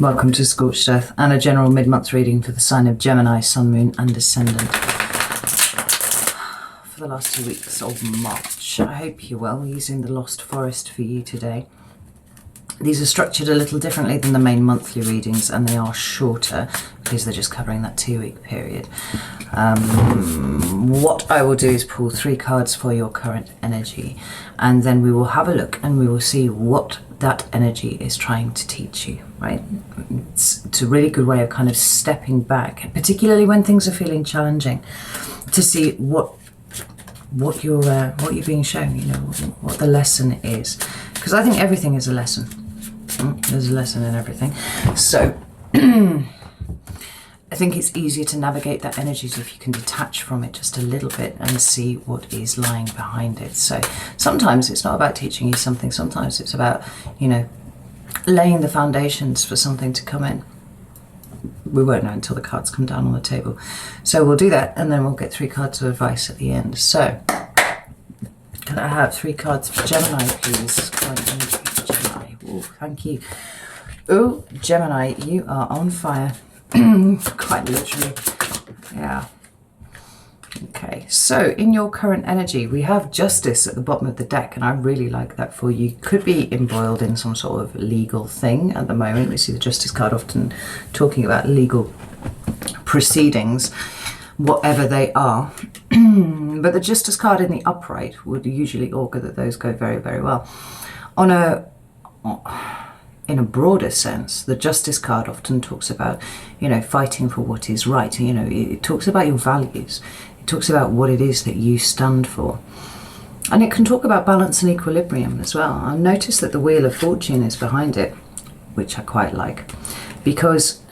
Welcome to Scorched Earth and a general mid-month reading for the sign of Gemini, Sun, Moon and Ascendant for the last 2 weeks of March. I hope you're well. We're using the Lost Forest for you today. These are structured a little differently than the main monthly readings, and they are shorter because they're just covering that 2-week period. What I will do is pull 3 cards for your current energy, and then we will have a look and we will see what that energy is trying to teach you, right? It's a really good way of kind of stepping back, particularly when things are feeling challenging, to see what you're being shown, you know, what the lesson is. Because I think everything is a lesson. There's a lesson in everything. So I think it's easier to navigate that energy if you can detach from it just a little bit and see what is lying behind it. So sometimes it's not about teaching you something. Sometimes it's about, you know, laying the foundations for something to come in. We won't know until the cards come down on the table. So we'll do that, and then we'll get 3 cards of advice at the end. So can I have 3 cards for Gemini, please? Gemini. Oh, thank you. Oh, Gemini, you are on fire. Quite literally. Yeah. Okay, so in your current energy, we have Justice at the bottom of the deck, and I really like that for you. Could be embroiled in some sort of legal thing at the moment. We see the Justice card often talking about legal proceedings, whatever they are. But the Justice card in the upright would usually augur that those go very, very well. In a broader sense, the Justice card often talks about, you know, fighting for what is right. You know, it talks about your values. It talks about what it is that you stand for. And it can talk about balance and equilibrium as well. I noticed that the Wheel of Fortune is behind it, which I quite like, because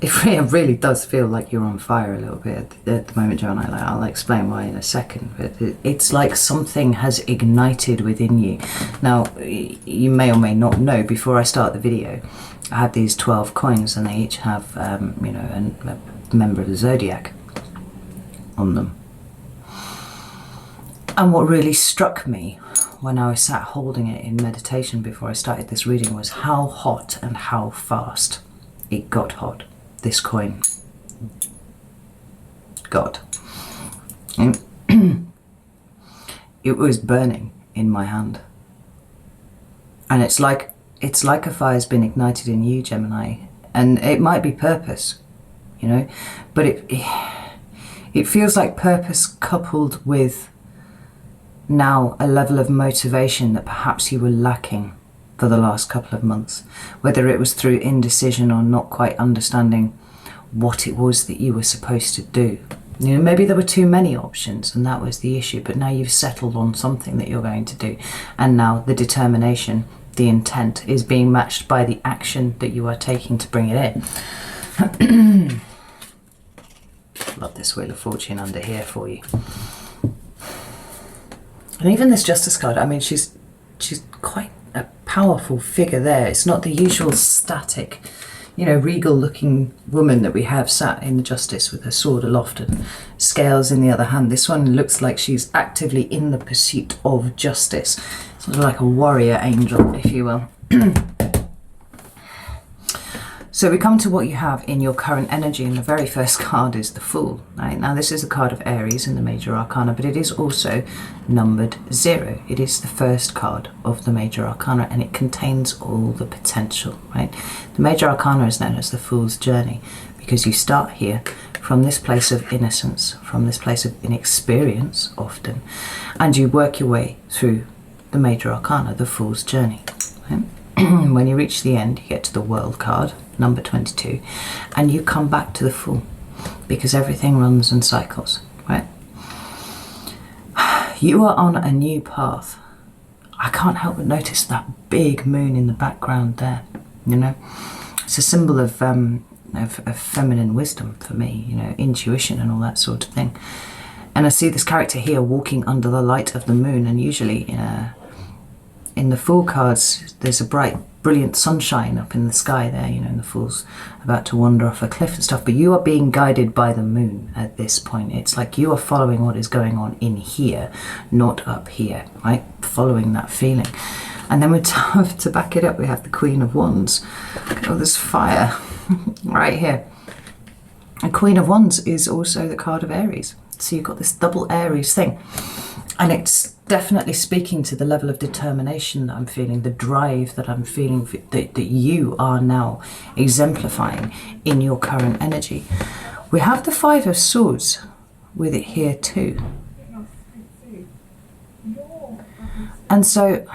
it really does feel like you're on fire a little bit at the moment, Gemini. I'll explain why in a second, but it's like something has ignited within you. Now, you may or may not know, before I start the video, I have these 12 coins, and they each have, you know, a member of the zodiac on them. And what really struck me when I was sat holding it in meditation before I started this reading was how hot and how fast it got hot. This coin got. It was burning in my hand. And it's like a fire's been ignited in you, Gemini. And it might be purpose, you know, but it feels like purpose coupled with now a level of motivation that perhaps you were lacking for the last couple of months, whether it was through indecision or not quite understanding what it was that you were supposed to do. You know, maybe there were too many options and that was the issue, but now you've settled on something that you're going to do, and now the determination, the intent is being matched by the action that you are taking to bring it in. Love this Wheel of Fortune under here for you. And even this Justice card, I mean, she's quite a powerful figure there. It's not the usual static, you know, regal looking woman that we have sat in the Justice with her sword aloft and scales in the other hand. This one looks like she's actively in the pursuit of justice, sort of like a warrior angel, if you will. So we come to what you have in your current energy, and the very first card is the Fool. Right? Now this is a card of Aries in the Major Arcana, but it is also numbered 0. It is the first card of the Major Arcana, and it contains all the potential. Right? The Major Arcana is known as the Fool's Journey, because you start here from this place of innocence, from this place of inexperience often, and you work your way through the Major Arcana, the Fool's Journey. Right? When you reach the end, you get to the World card, number 22, and you come back to the Fool, because everything runs and cycles, right? You are on a new path. I can't help but notice that big moon in the background there, you know? It's a symbol of feminine wisdom for me, you know, intuition and all that sort of thing. And I see this character here walking under the light of the moon, and usually in the Fool cards, there's a bright, brilliant sunshine up in the sky there, you know, and the Fool's about to wander off a cliff and stuff, but you are being guided by the moon at this point. It's like you are following what is going on in here, not up here, right? Following that feeling. And then we have to back it up, we have the Queen of Wands. Oh, there's fire right here. And Queen of Wands is also the card of Aries. So you've got this double Aries thing. And it's definitely speaking to the level of determination that I'm feeling, the drive that I'm feeling, that you are now exemplifying in your current energy. We have the Five of Swords with it here too. And so,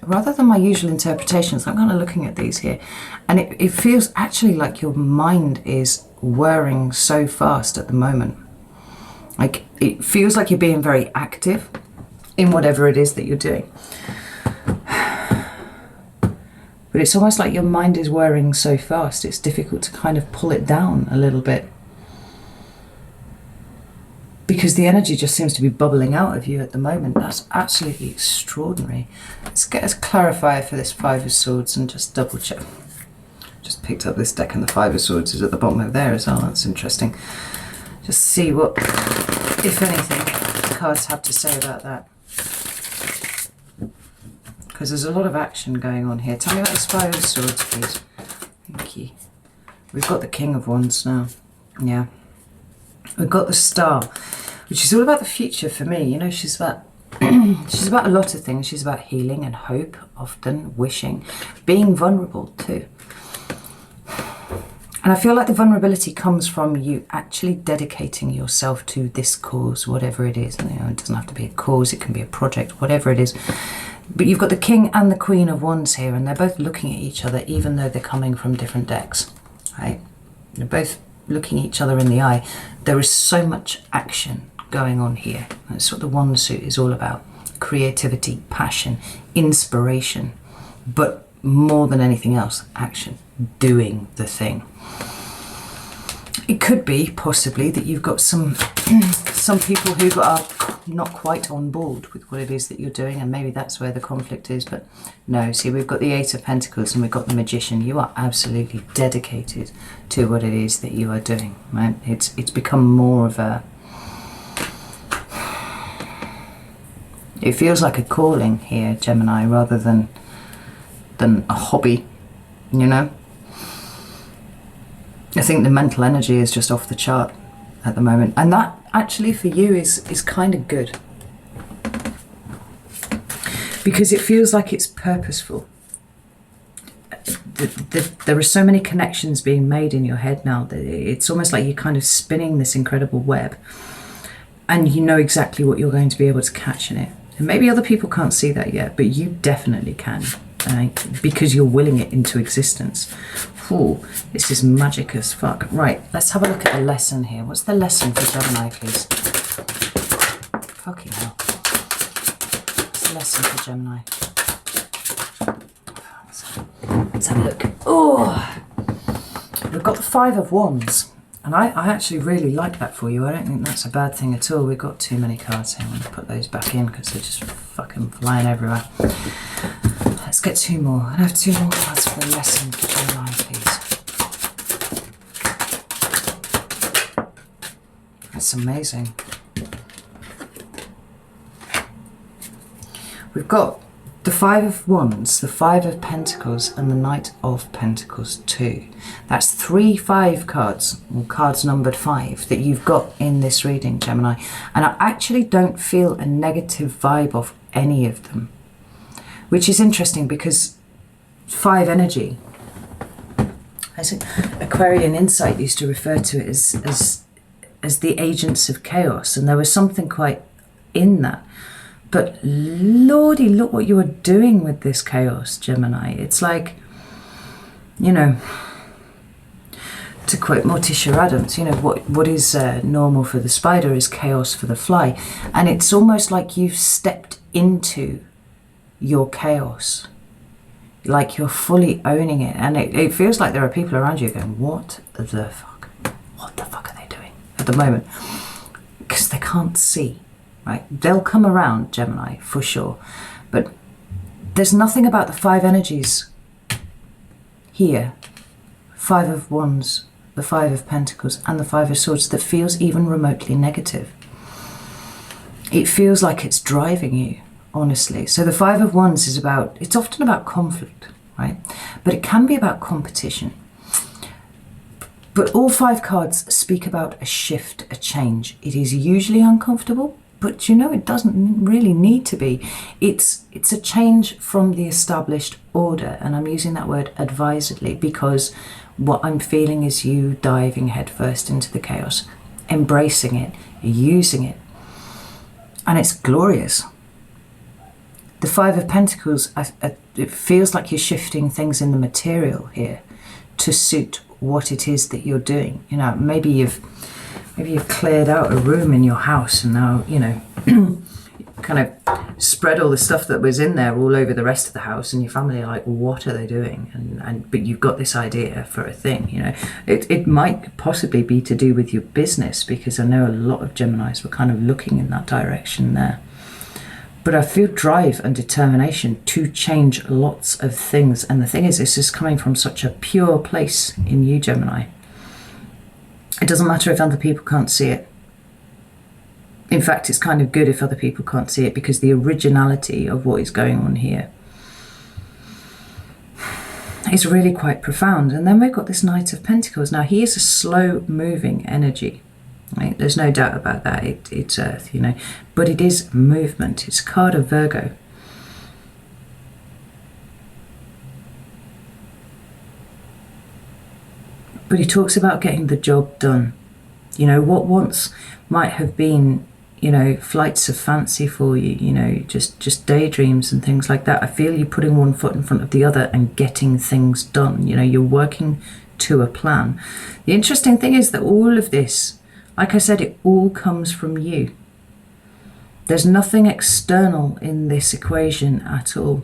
rather than my usual interpretations, I'm kind of looking at these here, and it feels actually like your mind is whirring so fast at the moment. Like, it feels like you're being very active in whatever it is that you're doing. But it's almost like your mind is whirring so fast, it's difficult to kind of pull it down a little bit. Because the energy just seems to be bubbling out of you at the moment. That's absolutely extraordinary. Let's get a clarifier for this Five of Swords and just double check. Just picked up this deck and the Five of Swords is at the bottom of there as well. That's interesting. Just see what, if anything, the cards have to say about that. Because there's a lot of action going on here. Tell me about this Five of Swords, please. Thank you. We've got the King of Wands now. Yeah. We've got the Star, which is all about the future for me. You know, she's about a lot of things. She's about healing and hope, often wishing, being vulnerable too. And I feel like the vulnerability comes from you actually dedicating yourself to this cause, whatever it is. You know, it doesn't have to be a cause, it can be a project, whatever it is. But you've got the King and the Queen of Wands here, and they're both looking at each other, even though they're coming from different decks, right? They're both looking each other in the eye. There is so much action going on here. That's what the wand suit is all about. Creativity, passion, inspiration, but more than anything else, action, doing the thing. It could be possibly that you've got some people who are not quite on board with what it is that you're doing, and maybe that's where the conflict is. But no, see, we've got the Eight of Pentacles and we've got the Magician. You are absolutely dedicated to what it is that you are doing, right? It's become more of a, it feels like a calling here, Gemini, rather than a hobby, you know? I think the mental energy is just off the chart at the moment, and that actually for you is kind of good, because it feels like it's purposeful. There are so many connections being made in your head now that it's almost like you're kind of spinning this incredible web, and you know exactly what you're going to be able to catch in it. And maybe other people can't see that yet, but you definitely can, because you're willing it into existence. Ooh, this is magic as fuck. Right, let's have a look at the lesson here. What's the lesson for Gemini, please? Fucking hell. What's the lesson for Gemini? Let's have a look. Oh, we've got the Five of Wands. And I actually really like that for you. I don't think that's a bad thing at all. We've got too many cards here. I'm going to put those back in because they're just fucking flying everywhere. Let's get two more. I have two more cards for the lesson for Gemini, please. That's amazing. We've got the Five of Wands, the Five of Pentacles, and the Knight of Pentacles too. That's 3 5 cards, or cards numbered 5, that you've got in this reading, Gemini. And I actually don't feel a negative vibe of any of them, which is interesting because 5 energy, as Aquarian Insight used to refer to it as the agents of chaos, and there was something quite in that. But lordy, look what you are doing with this chaos, Gemini. It's like, you know, to quote Morticia Adams, you know, what is normal for the spider is chaos for the fly. And it's almost like you've stepped into your chaos, like you're fully owning it. And it feels like there are people around you going, what the fuck? What the fuck are they doing at the moment? Because they can't see, right? They'll come around, Gemini, for sure. But there's nothing about the 5 energies here, 5 of Wands, the 5 of Pentacles, and the 5 of Swords, that feels even remotely negative. It feels like it's driving you honestly. So the Five of Wands is about, it's often about conflict, right? But it can be about competition. But all 5 cards speak about a shift, a change. It is usually uncomfortable, but you know, it doesn't really need to be. It's a change from the established order, and I'm using that word advisedly because what I'm feeling is you diving headfirst into the chaos, embracing it, using it, and it's glorious. The Five of Pentacles, it feels like you're shifting things in the material here to suit what it is that you're doing. You know, maybe you've cleared out a room in your house, and now, you know, kind of spread all the stuff that was in there all over the rest of the house, and your family are like, what are they doing? But you've got this idea for a thing, you know. It might possibly be to do with your business, because I know a lot of Geminis were kind of looking in that direction there. But I feel drive and determination to change lots of things. And the thing is, this is coming from such a pure place in you, Gemini. It doesn't matter if other people can't see it. In fact, it's kind of good if other people can't see it, because the originality of what is going on here is really quite profound. And then we've got this Knight of Pentacles. Now, he is a slow-moving energy. Right? There's no doubt about that. It's Earth, you know, but it is movement. It's a card of Virgo. But he talks about getting the job done. You know, what once might have been, you know, flights of fancy for you, you know, just daydreams and things like that. I feel you're putting one foot in front of the other and getting things done. You know, you're working to a plan. The interesting thing is that all of this, like I said, it all comes from you. There's nothing external in this equation at all.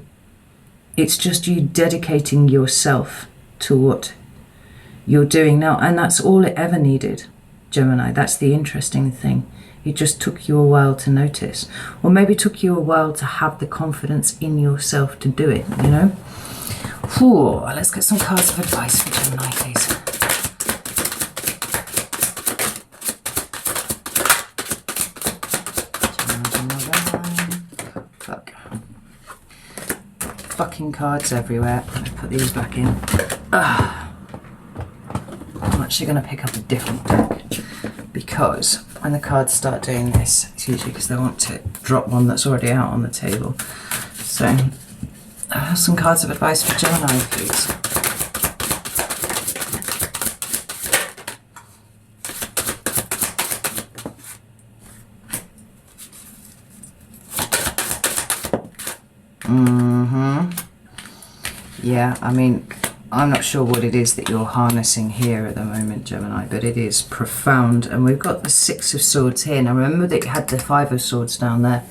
It's just you dedicating yourself to what you're doing now. And that's all it ever needed, Gemini. That's the interesting thing. It just took you a while to notice. Or maybe took you a while to have the confidence in yourself to do it, you know? Whew, let's get some cards of advice for Gemini, please. Fucking cards everywhere. Let's put these back in. I'm actually going to pick up a different deck, because when the cards start doing this, it's usually because they want to drop one that's already out on the table. So, some cards of advice for Gemini, please. Yeah, I mean, I'm not sure what it is that you're harnessing here at the moment, Gemini, but it is profound. And we've got the Six of Swords here. Now remember that you had the Five of Swords down there.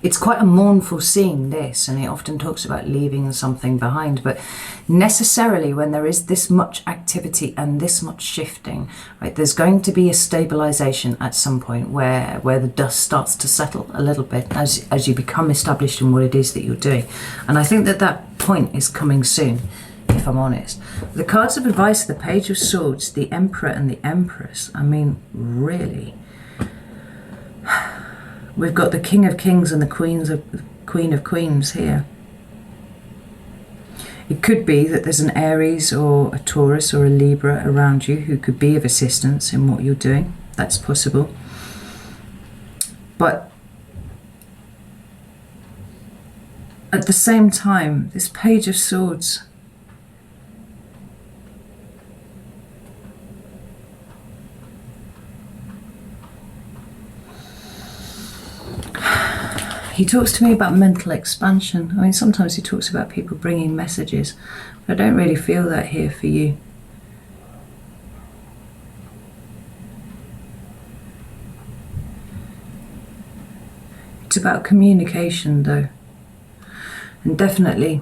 It's quite a mournful scene, this, and it often talks about leaving something behind, but necessarily when there is this much activity and this much shifting, right, there's going to be a stabilization at some point where the dust starts to settle a little bit as you become established in what it is that you're doing. And I think that that point is coming soon, if I'm honest. The cards of advice, the Page of Swords, the Emperor and the Empress, I mean, really. We've got the King of Kings and the Queen of Queens here. It could be that there's an Aries or a Taurus or a Libra around you who could be of assistance in what you're doing. That's possible. But at the same time, this Page of Swords, he talks to me about mental expansion. I mean, sometimes he talks about people bringing messages, but I don't really feel that here for you. It's about communication, though. And definitely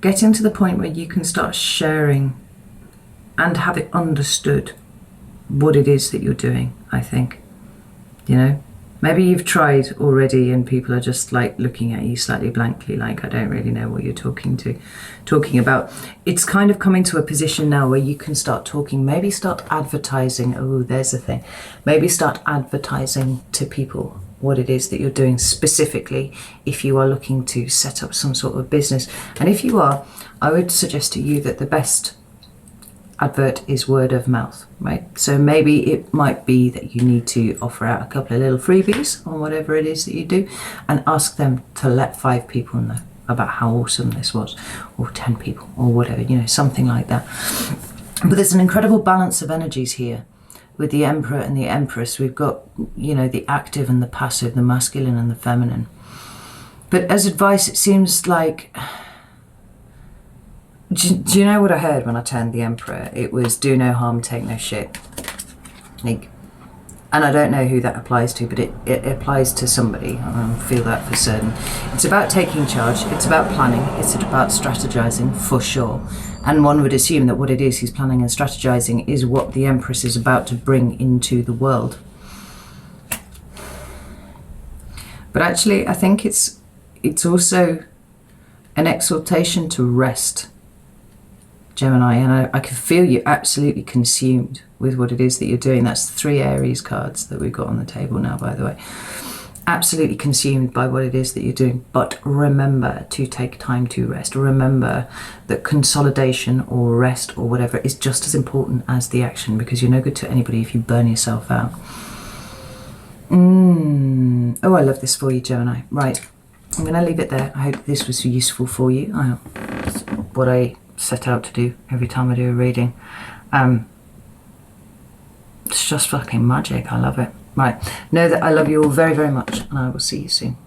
getting to the point where you can start sharing and have it understood what it is that you're doing, I think. You know, Maybe you've tried already and people are just like looking at you slightly blankly, like, I don't really know what you're talking about. It's kind of coming to a position now where you can start talking, maybe start advertising. Oh, there's the thing. Maybe start advertising to people what it is that you're doing, specifically if you are looking to set up some sort of business. And if you are, I would suggest to you that the best advert is word of mouth, right? So maybe it might be that you need to offer out a couple of little freebies on whatever it is that you do and ask them to let 5 people know about how awesome this was, or 10 people, or whatever, you know, something like that. But there's an incredible balance of energies here. With the Emperor and the Empress, we've got, you know, the active and the passive, the masculine and the feminine. But as advice, it seems like... Do you know what I heard when I turned the Emperor? It was do no harm, take no shit. Like, and I don't know who that applies to, but it applies to somebody. I feel that for certain. It's about taking charge. It's about planning. It's about strategizing, for sure. And one would assume that what it is he's planning and strategizing is what the Empress is about to bring into the world. But actually, I think it's also an exhortation to rest, Gemini, and I can feel you absolutely consumed with what it is that you're doing. That's the 3 Aries cards that we've got on the table now, by the way. Absolutely consumed by what it is that you're doing. But remember to take time to rest. Remember that consolidation or rest or whatever is just as important as the action, because you're no good to anybody if you burn yourself out. Oh, I love this for you, Gemini. Right, I'm going to leave it there. I hope this was useful for you. That's what I set out to do every time I do a reading. It's just fucking magic. I love it. Right, know that I love you all very, very much, and I will see you soon.